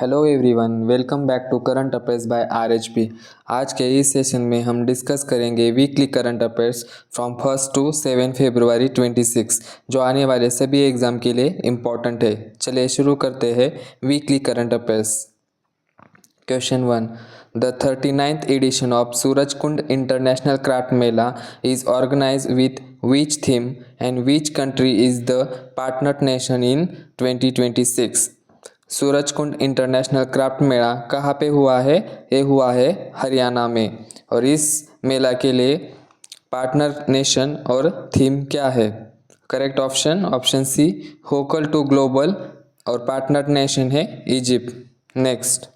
Hello everyone, welcome back to current affairs by RHP. आज के इस सेशन में हम डिस्कस करेंगे weekly current affairs from 1 to 7 February 26, जो आने वाले सभी एग्जाम के लिए इम्पॉर्टेंट है। चलिए शुरू करते हैं weekly current affairs. Question 1. The 39th edition of Surajkund International Craft Mela is organized with which theme and which country is the partner nation in 2026? Surajkund international craft Mela कहाँ पे हुआ है? ये हुआ है हरियाणा में। और इस मेला के लिए पार्टनर नेशन और थीम क्या है? Correct option C, local to global, और पार्टनर नेशन है Egypt. Next,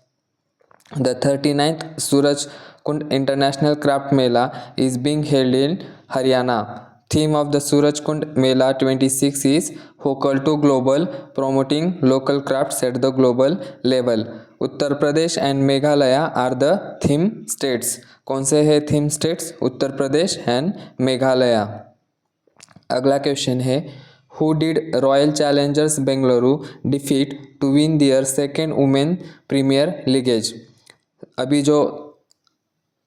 the 39th Surajkund International Craft Mela is being held in Haryana. Theme of the Surajkund Mela 26 is Hokal to Global, promoting local crafts at the global level. Uttar Pradesh and Meghalaya are the theme states. कौन से है theme states? Uttar Pradesh and Meghalaya. अगला question है, Who did Royal Challengers Bengaluru defeat to win their second Women Premier League? अभी जो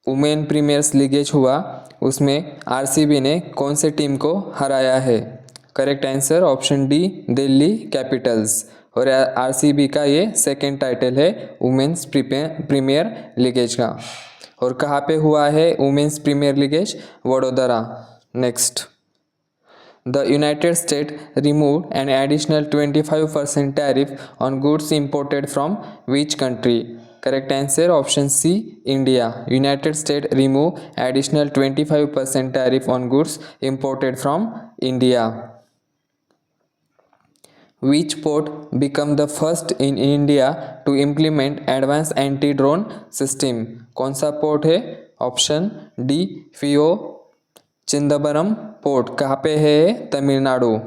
women premiers ligase हुआ उसमें RCB ने कौन से टीम को हराया है? Correct answer option D, Delhi Capitals. और आरसीबी का ये सेकंड टाइटल है वुमेन्स प्रीमियर लीगेज का। और कहाँ पे हुआ है Women's Premier League's? Vadodara. Next, The United States removed an additional 25% tariff on goods imported from which country? Correct answer option C, India. United States remove additional 25% tariff on goods imported from India. Which port become the first in India to implement advanced anti-drone system? कौन सा port है? Option D, फियो Chidambaram port. कहाँ पे है? Tamil Nadu.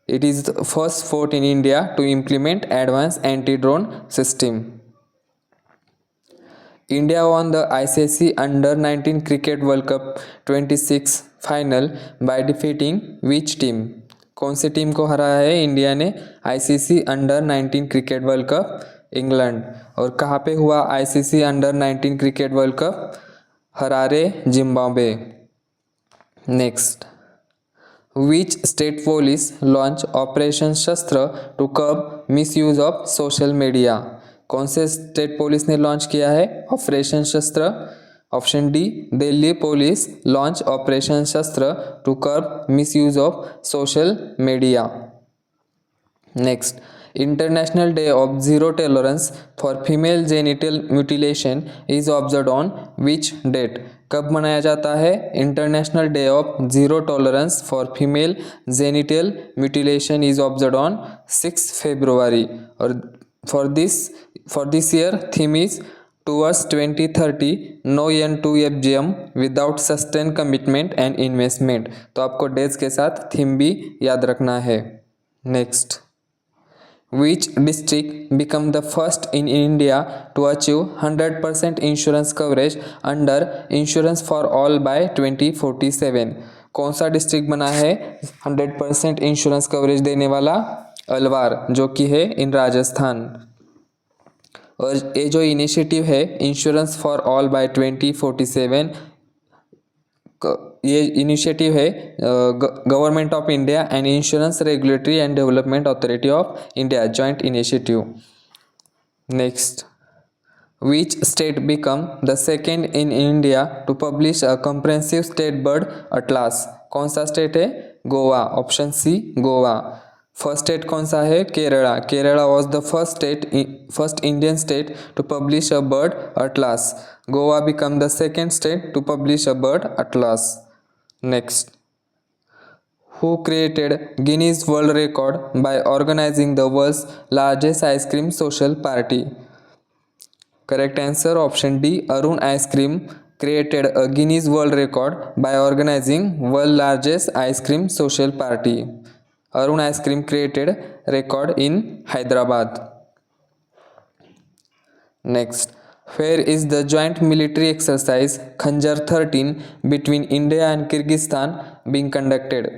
It is the first fort in India to implement advance anti drone system. India won the ICC Under 19 Cricket World Cup 26 final by defeating which team? कौन सी team को हराया है India ने ICC under 19 cricket world cup? England. और कहाँ पे हुआ ICC under 19 cricket world cup? Harare, Zimbabwe. Next, which state police launch Operation शस्त्र to curb misuse of social media? कौन से स्टेट पुलिस ने लॉन्च किया है operation Shastra? Option D, Delhi police launch operation Shastra to curb misuse of social media. Next, international day of zero tolerance for female genital mutilation is observe on which date? कब मनाया जाता है international day of zero tolerance for female genital mutilation is observe on 6 फरवरी। और for this year theme is towards 2030 no end to FGM without sustain commitment and investment. तो आपको days के साथ थीम भी याद रखना है। Next, Which district become the first in India to achieve 100% insurance coverage under Insurance for All by 2047? कौन सा डिस्ट्रिक्ट बना है 100% इंश्योरेंस कवरेज देने वाला? अलवार, जो कि है इन राजस्थान। और ये जो इनिशिएटिव है इंश्योरेंस फॉर ऑल बाय 2047, ये इनिशिएटिव है government of India and insurance regulatory and development authority of India joint initiative. Next, which state become the second in India to publish a comprehensive state bird atlas? कौन सा state है? Goa. Option C, Goa. First state कौन सा है? Kerala. Kerala was the first Indian state to publish a bird atlas. Goa become the second state to publish a bird atlas. Next, who created Guinness World Record by organizing the world's largest ice cream social party? Correct answer option D, Arun Ice Cream created a Guinness World Record by organizing world's largest ice cream social party. Arun Ice Cream created record in Hyderabad. Next, where is the joint military exercise Khanjar 13 between India and Kyrgyzstan being conducted?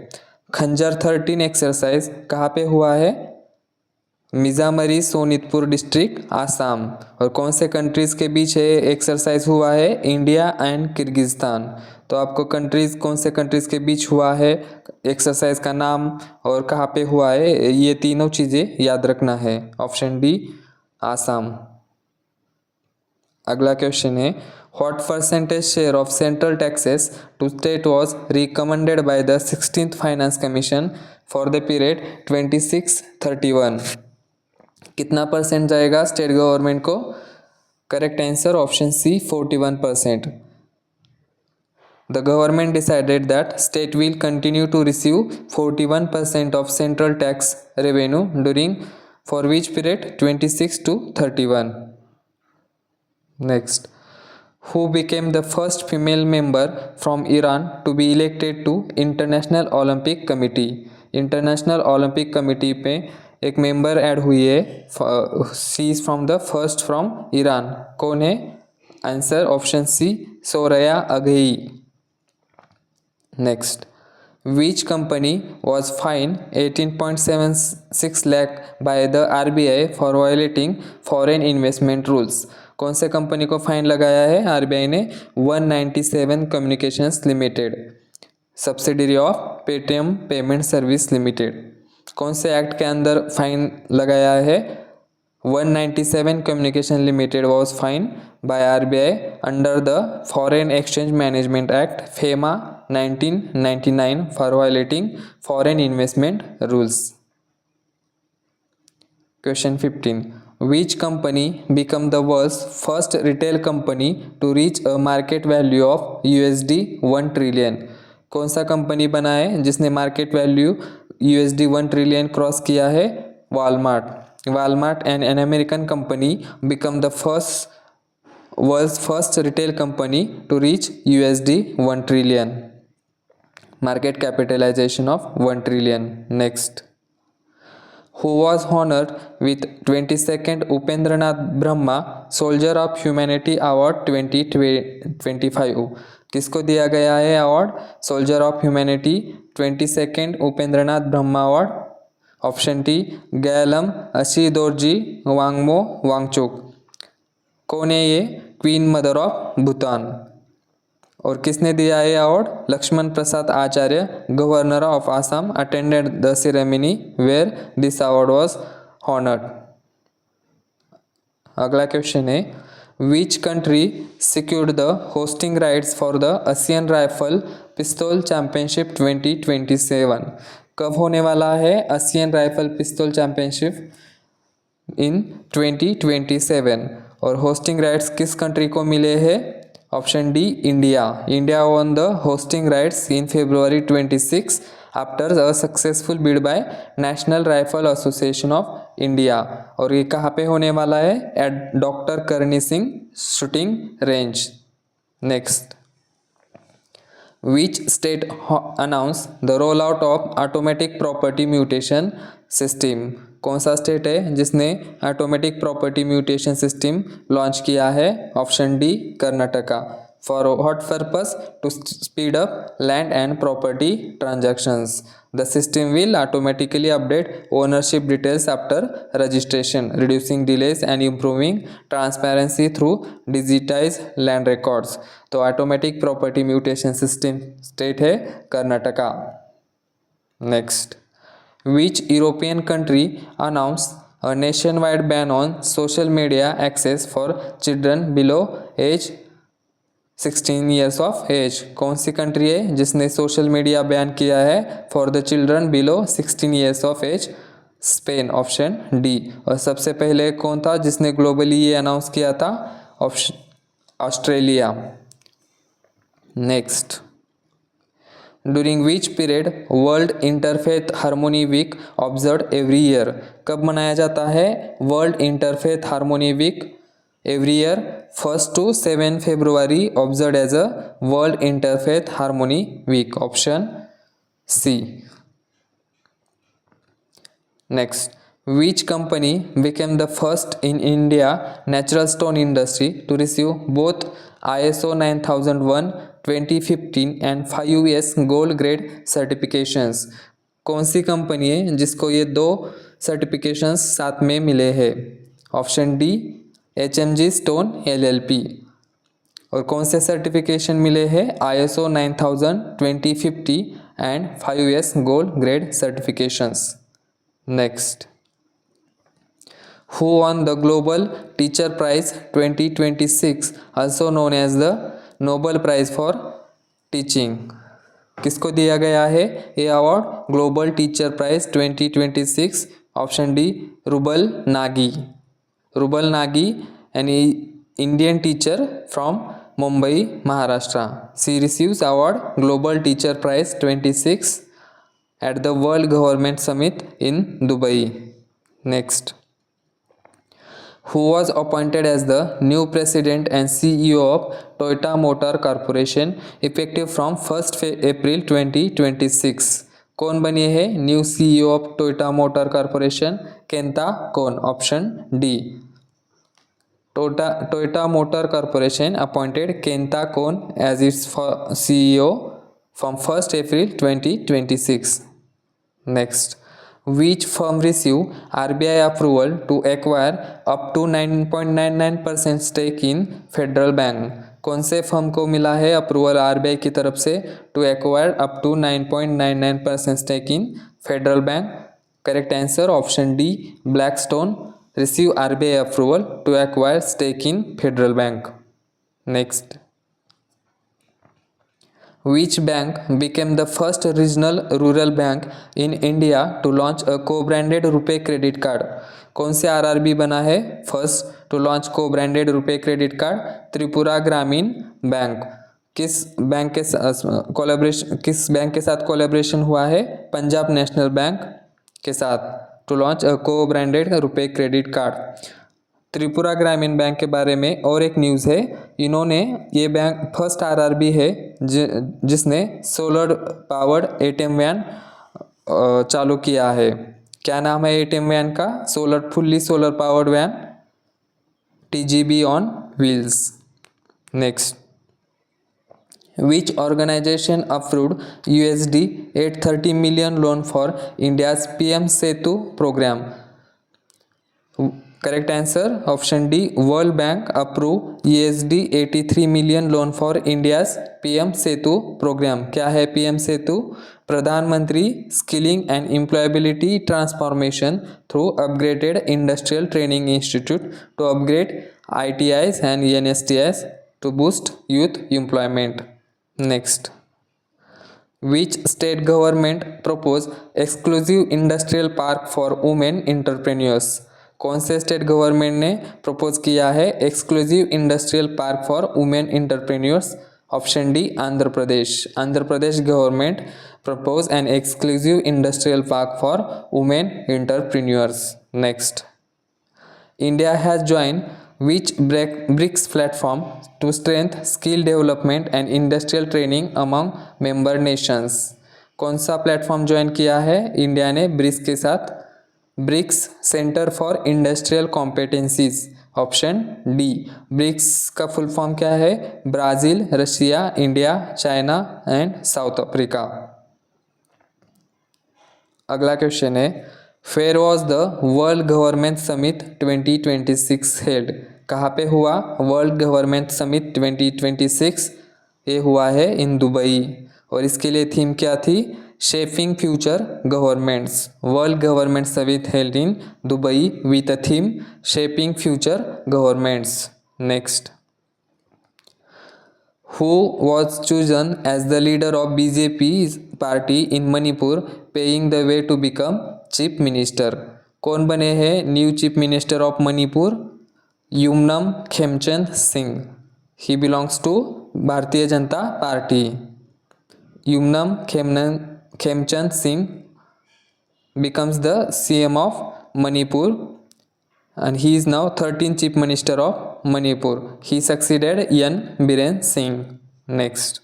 खंजर 13 exercise कहाँ पे हुआ है? मिज़ामरी Sonitpur district Assam. और कौन से countries के बीच है एक्सरसाइज हुआ है, इंडिया एंड किर्गिस्तान। तो आपको कंट्रीज़ कौन से कंट्रीज़ के बीच हुआ है, एक्सरसाइज का नाम और कहाँ पे हुआ है, ये तीनों चीज़ें याद रखना है। Option D Assam. अगला क्वेश्चन है, what percentage share of central taxes to state was recommended by the 16th finance commission for the period 26-31। कितना परसेंट जाएगा स्टेट गवर्नमेंट को? Correct answer option C 41%। The government decided that state will continue to receive 41% of central tax revenue during for which period 26 to 31. Next, who became the first female member from Iran to be elected to International Olympic Committee? International Olympic Committee पे एक member add हुई है, she is from the first from Iran. कौन है? Answer option C Soraya Aghaei. Next, which company was fined 18.76 lakh by the RBI for violating foreign investment rules? कौन से company को fine लगाया है आरबीआई ने? 197 communications limited, subsidiary of Paytm payment service limited. कौन से एक्ट के अंदर फाइन लगाया है? 197 Communication Limited was fined by RBI under the Foreign Exchange Management Act FEMA 1999 for violating foreign investment rules. Question 15. Which company became the world's first retail company to reach a market value of USD 1 trillion? कौन सा company बना है जिसने market value USD 1 trillion cross किया है? Walmart. Walmart and an American company become the world's first retail company to reach USD 1 trillion. Market capitalization of 1 trillion. Next, who was honored with 22nd Upendranath Brahma Soldier of Humanity Award 2025? किसको दिया गया है award soldier of humanity 22nd Upendranath Brahma award? Option टी गैलम अशीदोरजी वांगमो वांगचुक। कौन है ये? Queen mother of Bhutan. और किसने दिया है award? Lakshman Prasad Acharya, governor of Assam, attended the ceremony where this award was honoured. अगला क्वेश्चन है, which country secured the hosting rights for the Asian rifle pistol championship 2027? कब होने वाला है Asian rifle pistol championship? In 2027। और होस्टिंग राइट्स किस country को मिले हैं? Option D India. India won the hosting rights in February 26 after a successful bid by National Rifle Association of India। और ये कहाँ पे होने वाला है? एट डॉक्टर करनी Singh shooting range. Next, Which state announced the rollout of automatic property mutation system? कौन सा स्टेट है जिसने automatic property mutation system launch किया है? Option D Karnataka. For what purpose? To speed up land and property transactions. The system will automatically update ownership details after registration, reducing delays and improving transparency through digitized land records. तो automatic property mutation system state है Karnataka. Next, which European country announced a nationwide ban on social media access for children below age 16 years of age? कौन सी country है जिसने social media ban किया है for the children below 16 years of age? Spain, option D. और सबसे पहले कौन था जिसने ग्लोबली ये अनाउंस किया था? Option Australia. Next, during which period world interfaith harmony week observe every year? कब मनाया जाता है world interfaith harmony week? Every year 1st to 7 February observed as a World Interfaith Harmony Week. Option C. Next, which company became the first in India natural stone industry to receive both ISO 9001 2015 and 5 US gold grade certifications? कौन सी company है जिसको ये दो certifications साथ में मिले हैं? Option D HMG stone LLP। और कौन से सर्टिफिकेशन मिले हैं? ISO 9000, 2050 and 5S gold grade certifications. Next, who won the Global Teacher Prize 2026, also known as the Nobel Prize for Teaching? किसको दिया गया है ये award? Global teacher prize 2026। Option D Rubal Nagi. Rubal Nagi an Indian teacher from Mumbai Maharashtra. She receives award global teacher prize 26 at the World Government Summit in Dubai. Next, who was appointed as the new president and CEO of Toyota Motor Corporation effective from 1st April 2026? कौन बने हैं new CEO of Toyota Motor Corporation? Kenta Kon. Option D Toyota Motor Corporation appointed Kenta Kon as its CEO from 1st April 2026. Next, which firm received RBI approval to acquire up to 9.99% stake in Federal Bank? कौन से firm को मिला है approval RBI की तरफ से to acquire up to 9.99% stake in Federal Bank? Correct answer option D Blackstone receive RBI approval to acquire stake in Federal Bank. Next, which bank became the first regional rural bank in India to launch a co-branded RuPay credit card? कौन से RRB बना है first to launch co-branded RuPay credit card? Tripura Gramin Bank. किस bank के साथ collaboration हुआ है? Punjab national bank के साथ टू लॉन्च अ को-ब्रांडेड रुपए credit card. Tripura Gramin bank के बारे में और एक न्यूज़ है, इन्होंने ये बैंक फर्स्ट RRB है जिसने सोलर पावर्ड ATM वैन चालू किया है। क्या नाम है ATM वैन का? Fully solar powered van, TGB on wheels. Next, which organization approved USD 830 million loan for India's PM Setu program? Correct answer option D World Bank approved USD 83 million loan for India's PM Setu program. क्या है PM Setu? प्रधानमंत्री skilling and employability transformation through upgraded industrial training institute to upgrade ITIs and NSTIs to boost youth employment. Next, which state government proposed exclusive industrial park for women entrepreneurs? कौन से state government ने propose किया है exclusive industrial park for women entrepreneurs? Option D Andhra Pradesh. Andhra Pradesh government propose an exclusive industrial park for women entrepreneurs. Next, India has joined which BRICS platform to strengthen skill development and industrial training among member nations? कौन सा platform join किया है India ने BRICS के साथ? BRICS centre for industrial competencies. Option D BRICS का full form क्या है? Brazil, Russia, India, China and South Africa. अगला क्वेश्चन है, where was the world government summit 2026 held? कहाँ पे हुआ वर्ल्ड गवर्नमेंट समिट 2026? ये हुआ है इन दुबई। और इसके लिए थीम क्या थी? Shaping future governments. World government summit held in Dubai with a theme shaping future governments. Next, who was chosen as the leader of BJP's party in Manipur, paving the way to become chief minister? कौन बने हैं new chief minister of Manipur? Yumnam Khemchand Singh. He belongs to Bharatiya Janata Party. Yumnam Khemchand Singh becomes the CM of Manipur and he is now 13th Chief Minister of Manipur. He succeeded N. Biren Singh. Next,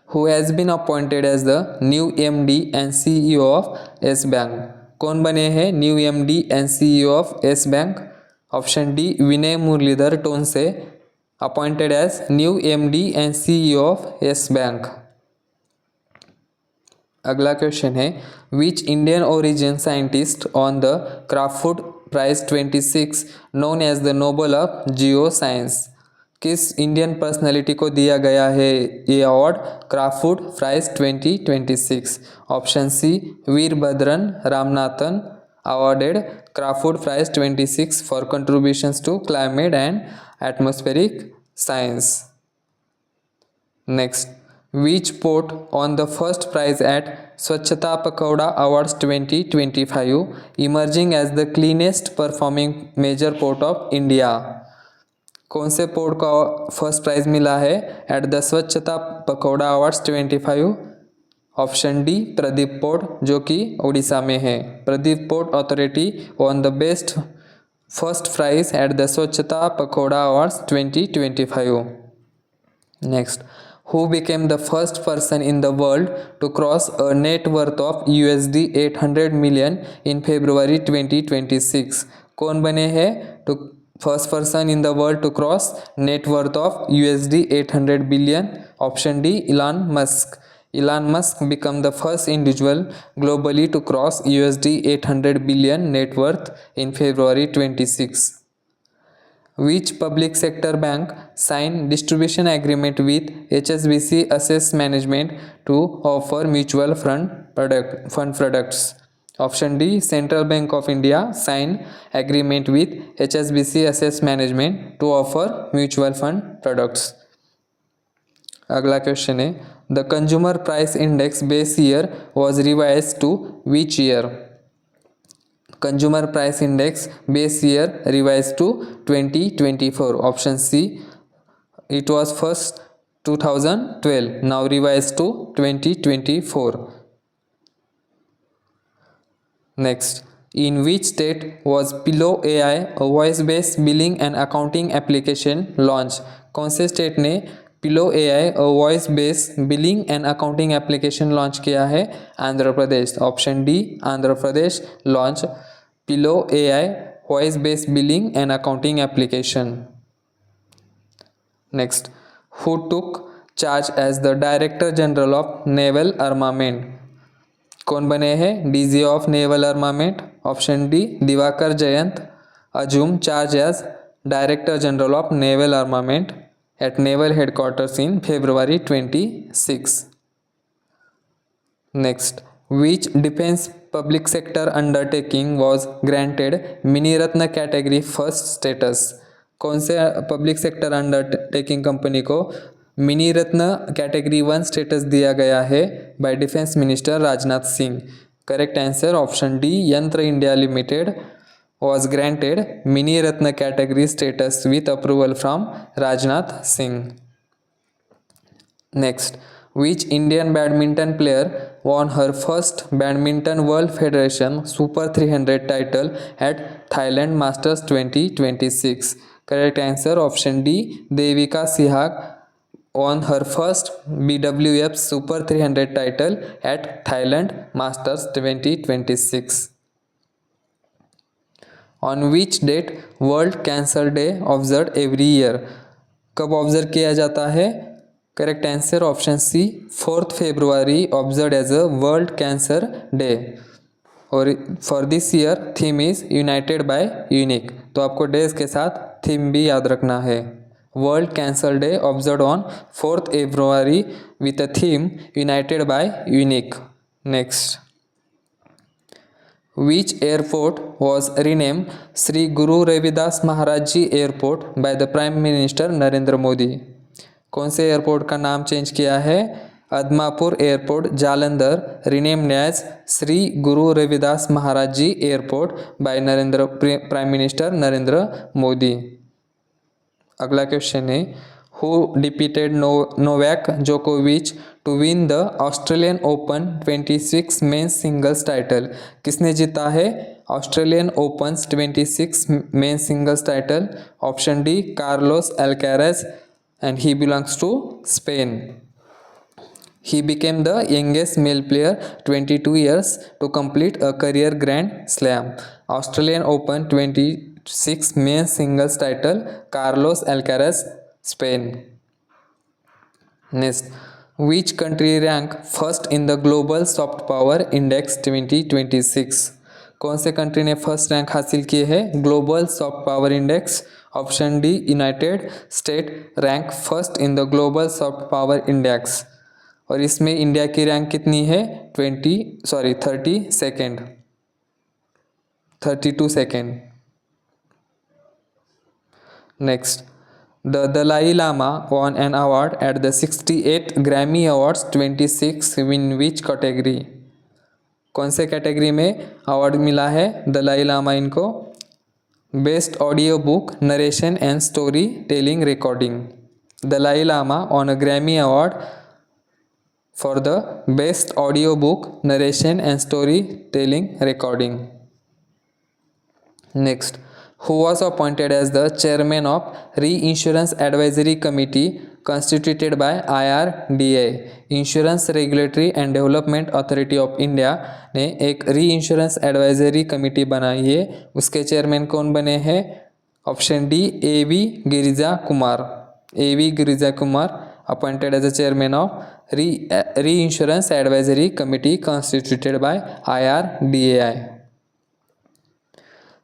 who has been appointed as the new MD and CEO of S Bank? कौन बने हैं new MD and CEO of S Bank? Option D Vinay Muralidhar Tonse appointed as new MD and CEO of S Bank. अगला question है which Indian origin scientist on the Crafoord Prize 26 known as the Nobel of geo science. किस Indian personality को दिया गया है ये award Crafoord Prize 2026? Option C Veerabhadran Ramanathan awarded Crawford Prize 26 for contributions to climate and atmospheric science. Next, which port won the first prize at Swachhata Pakhwada Awards 2025 emerging as the cleanest performing major port of India? कौन से port का first prize मिला है at the Swachhata Pakhwada awards 25? Option D Paradip port जो कि उड़ीसा में है। Paradip port authority on the best first prize at the Swachhata Pakhwada awards 2025। Next, who became the first person in the world to cross a net worth of USD 800 million in February 2026? कौन बने हैं to first person in the world to cross net worth of USD 800 billion? Option D Elon Musk. Elon Musk became the first individual globally to cross USD 800 billion net worth in February 26. Which public sector bank signed distribution agreement with HSBC Asset Management to offer mutual fund products? Option D Central Bank of India signed agreement with HSBC Asset Management to offer mutual fund products. अगला question है the consumer price index base year was revise to which year? Consumer price index base year revise to 2024. Option C it was first 2012 now revise to 2024. Next, in which state was Pillow AI a voice based billing and accounting application launched? कौन से state ने Pillow AI a voice based billing and accounting application launch किया है? Andhra Pradesh. Option D Andhra Pradesh launch Pillow AI voice based billing and accounting application. Next, who took charge as the Director General of Naval Armament? कौन बने हैं DG of naval armament? Option D Diwakar Jayant assume charge as director general of naval armament at naval headquarters in February 26. Next, which defense public sector undertaking was granted Miniratna category first status? कौन से public sector undertaking company को Miniratna category 1 status दिया गया है by defence minister Rajnath Singh? Correct answer option D Yantra India limited was granted Miniratna category status with approval from Rajnath Singh. Next, which Indian badminton player won her first Badminton World Federation Super 300 title at Thailand Masters 2026? Correct answer option D Devika Sehwag won her first BWF Super 300 title at Thailand Masters 2026. On which date World Cancer Day observed every year? कब observe किया जाता है? Correct answer option C 4th February observed as a World Cancer Day. और for this year theme is united by unique. तो आपको days के साथ theme भी याद रखना है. World cancer day observe on 4th February with a theme united by unique. Next, which airport was renamed Sri Guru Ravidas Maharaj Ji Airport by the Prime Minister Narendra Modi? कौन से airport का नाम change किया है? Adampur airport Jalandhar renamed as Shri Guru Ravidas Maharaj ji airport by prime minister Narendra Modi. अगला question है who defeated Novak Djokovic to win the Australian Open 26 men's singles title? किसने जीता है Australian open 26 men's singles title? Option D Carlos Alcaraz and he belongs to Spain. He became the youngest male player 22 years to complete a career Grand Slam. Australian Open 26 men's singles title Carlos Alcaraz Spain. Next, Which country rank first in the Global Soft Power Index 2026? कौन से country ने first rank हासिल की है global soft power index? Option D United state rank first in the global soft power index, और इसमें India की rank कितनी है 32 second. Next, the Dalai Lama won an award at the 68th Grammy Awards 26 in which category? कौन से category में award मिला है दलाई लामा इनको? Best audio book narration and story telling recording. Dalai Lama won a Grammy award for the best audio book narration and story telling recording. Next, who was appointed as the chairman of Reinsurance Advisory Committee constituted by IRDA? Insurance Regulatory and Development Authority of India ने एक री insurance advisory committee बनाई है. उसके chairman कौन बने हैं? Option D AV Girija Kumar. AV Girija Kumar appointed as the chairman of Reinsurance Advisory Committee constituted by IRDAI.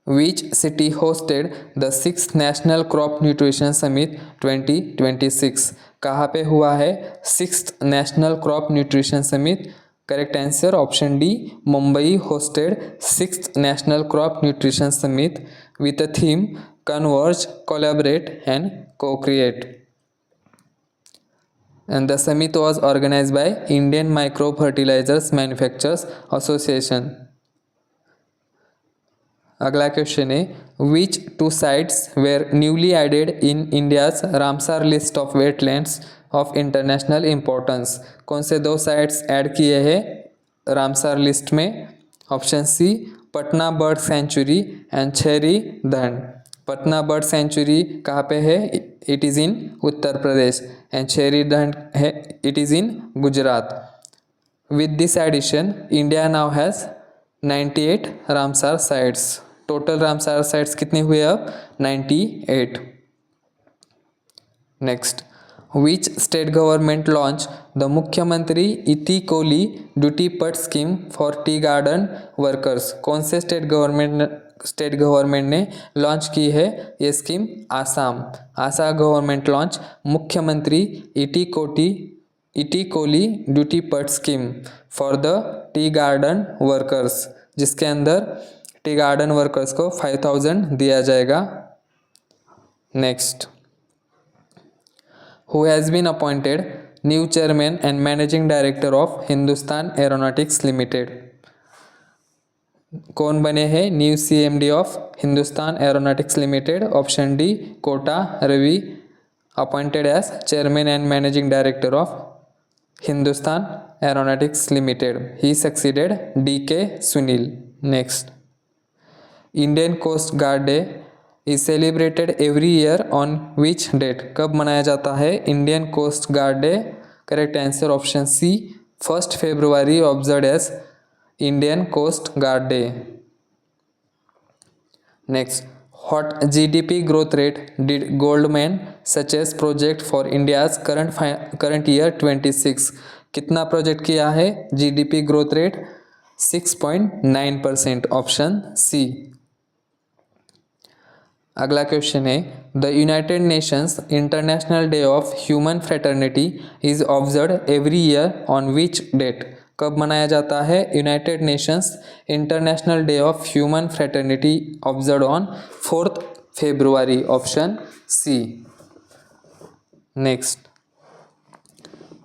Which city hosted the 6th National Crop Nutrition Summit 2026? कहाँ पे हुआ है 6th National Crop Nutrition Summit? Correct answer option D Mumbai hosted 6th National Crop Nutrition Summit with a theme Converge, Collaborate and Co-create. And the summit was organized by Indian Micro Fertilizers Manufacturers Association. अगला question है which two sites were newly added in India's Ramsar list of wetlands of international importance? कौन से दो sites add किए हैं Ramsar लिस्ट में? Option C Patna bird sanctuary and Chhari Dhand. Patna bird sanctuary कहाँ पे है? It is in Uttar Pradesh. And Chhari Dhand है it is in Gujarat. With this addition India now has 98 Ramsar sites. Total Ramsar sites कितने हुए अब? 98. Next, which state government launch the Mukhyamantri Eti Koli Duti Paat scheme for tea garden workers? कौन से state government ने launch की है ये scheme? Assam. Assam government launch Mukhyamantri Eti Koli Duti Paat scheme for the tea garden workers, जिसके अंदर टी गार्डन वर्कर्स को 5000 दिया जाएगा. Next, who has been appointed new chairman and managing director of Hindustan Aeronautics Limited? कौन बने हैं new CMD of Hindustan Aeronautics Limited? Option D Kota Ravi appointed as chairman and managing director of Hindustan Aeronautics Limited. He succeeded DK Sunil. Next, Indian Coast Guard Day is celebrated every year on which date? कब मनाया जाता है Indian Coast Guard Day? Correct answer option C 1 February observed as Indian Coast Guard Day. नेक्स्ट, what GDP growth rate did Goldman Sachs project for India's current year 26? कितना project किया है GDP growth rate? 6.9%. Option C. अगला question है the United Nations International day of Human Fraternity is observed every year on which date? कब मनाया जाता है United Nations International day of Human Fraternity observe on 4th February? Option C. Next,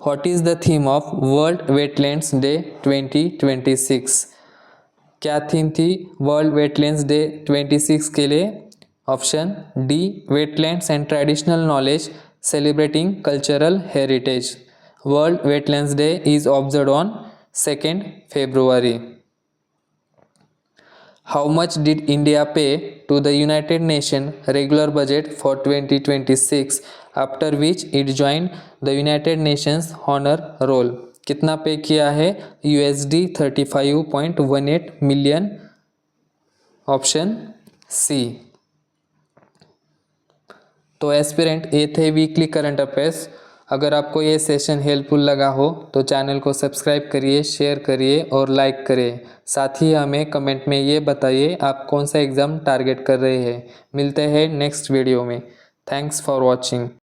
what is the theme of World Wetlands Day 2026? क्या theme थी world Wetlands day 26 के लिए? Option D wetlands and traditional knowledge celebrating cultural heritage. World Wetlands day is observed on 2nd February. How much did India pay to the United Nations regular budget for 2026 after which it joined the United Nations honor roll? कितना पे किया है USD 35.18 million? Option C. तो aspirant ये थे weekly current affairs. अगर आपको ये सेशन हेल्पफुल लगा हो तो चैनल को सब्सक्राइब करिए, शेयर करिए और लाइक करिए। साथ ही हमें कमेंट में ये बताइए आप कौन सा एग्ज़ाम टारगेट कर रहे हैं। मिलते हैं नेक्स्ट वीडियो में। Thanks for watching.